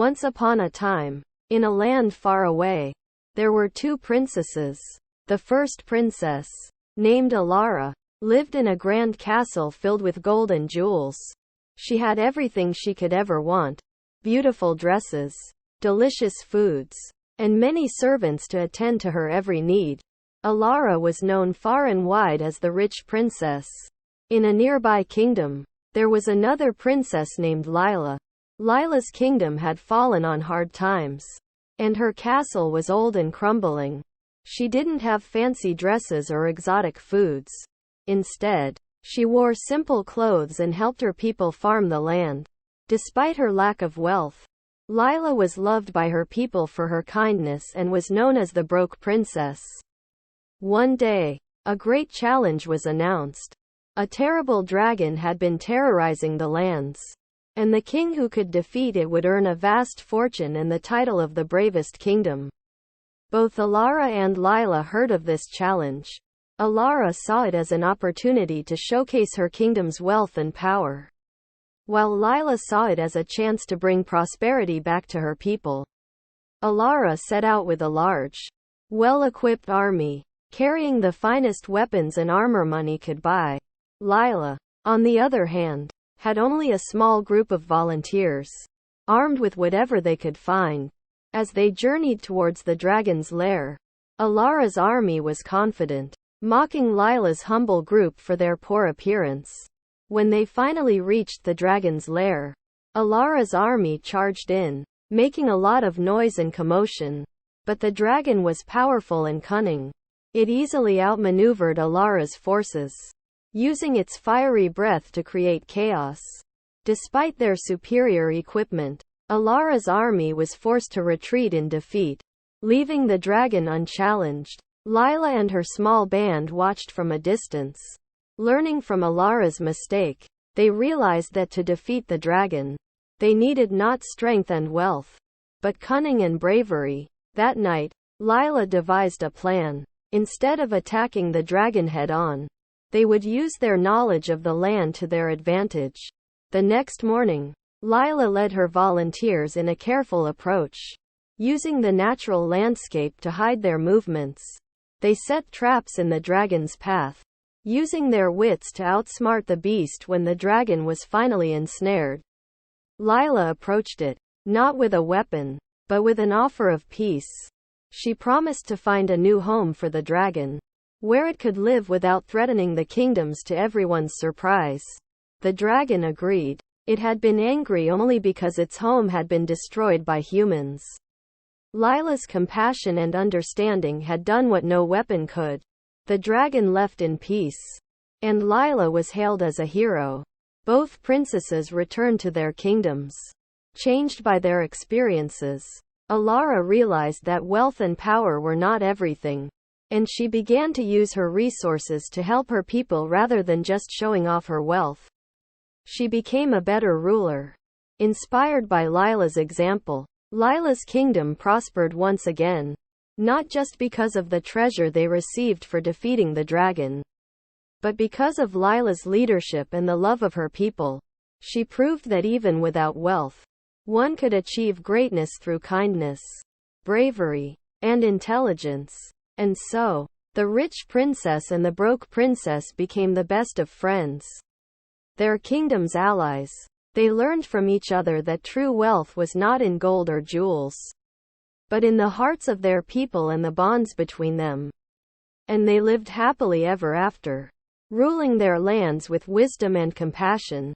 Once upon a time, in a land far away, there were two princesses. The first princess, named Alara, lived in a grand castle filled with gold and jewels. She had everything she could ever want: beautiful dresses, delicious foods, and many servants to attend to her every need. Alara was known far and wide as the rich princess. In a nearby kingdom, there was another princess named Lila. Lila's kingdom had fallen on hard times, and her castle was old and crumbling. She didn't have fancy dresses or exotic foods. Instead, she wore simple clothes and helped her people farm the land. Despite her lack of wealth, Lila was loved by her people for her kindness and was known as the Broke Princess. One day, a great challenge was announced. A terrible dragon had been terrorizing the lands, and the king who could defeat it would earn a vast fortune and the title of the bravest kingdom. Both Alara and Lila heard of this challenge. Alara saw it as an opportunity to showcase her kingdom's wealth and power, while Lila saw it as a chance to bring prosperity back to her people. Alara set out with a large, well-equipped army, carrying the finest weapons and armor money could buy. Lila, on the other hand, had only a small group of volunteers, armed with whatever they could find. As they journeyed towards the dragon's lair, Alara's army was confident, mocking Lila's humble group for their poor appearance. When they finally reached the dragon's lair, Alara's army charged in, making a lot of noise and commotion. But the dragon was powerful and cunning. It easily outmaneuvered Alara's forces, using its fiery breath to create chaos. Despite their superior equipment, Alara's army was forced to retreat in defeat, leaving the dragon unchallenged. Lila and her small band watched from a distance. Learning from Alara's mistake, they realized that to defeat the dragon, they needed not strength and wealth, but cunning and bravery. That night, Lila devised a plan. Instead of attacking the dragon head-on, they would use their knowledge of the land to their advantage. The next morning, Lila led her volunteers in a careful approach, using the natural landscape to hide their movements. They set traps in the dragon's path, using their wits to outsmart the beast. When the dragon was finally ensnared, Lila approached it, not with a weapon, but with an offer of peace. She promised to find a new home for the dragon, where it could live without threatening the kingdoms. To everyone's surprise, the dragon agreed. It had been angry only because its home had been destroyed by humans. Lila's compassion and understanding had done what no weapon could. The dragon left in peace, and Lila was hailed as a hero. Both princesses returned to their kingdoms, changed by their experiences. Alara realized that wealth and power were not everything, and she began to use her resources to help her people rather than just showing off her wealth. She became a better ruler. Inspired by Lila's example, Lila's kingdom prospered once again, not just because of the treasure they received for defeating the dragon, but because of Lila's leadership and the love of her people. She proved that even without wealth, one could achieve greatness through kindness, bravery, and intelligence. And so, the rich princess and the broke princess became the best of friends, their kingdom's allies. They learned from each other that true wealth was not in gold or jewels, but in the hearts of their people and the bonds between them. And they lived happily ever after, ruling their lands with wisdom and compassion.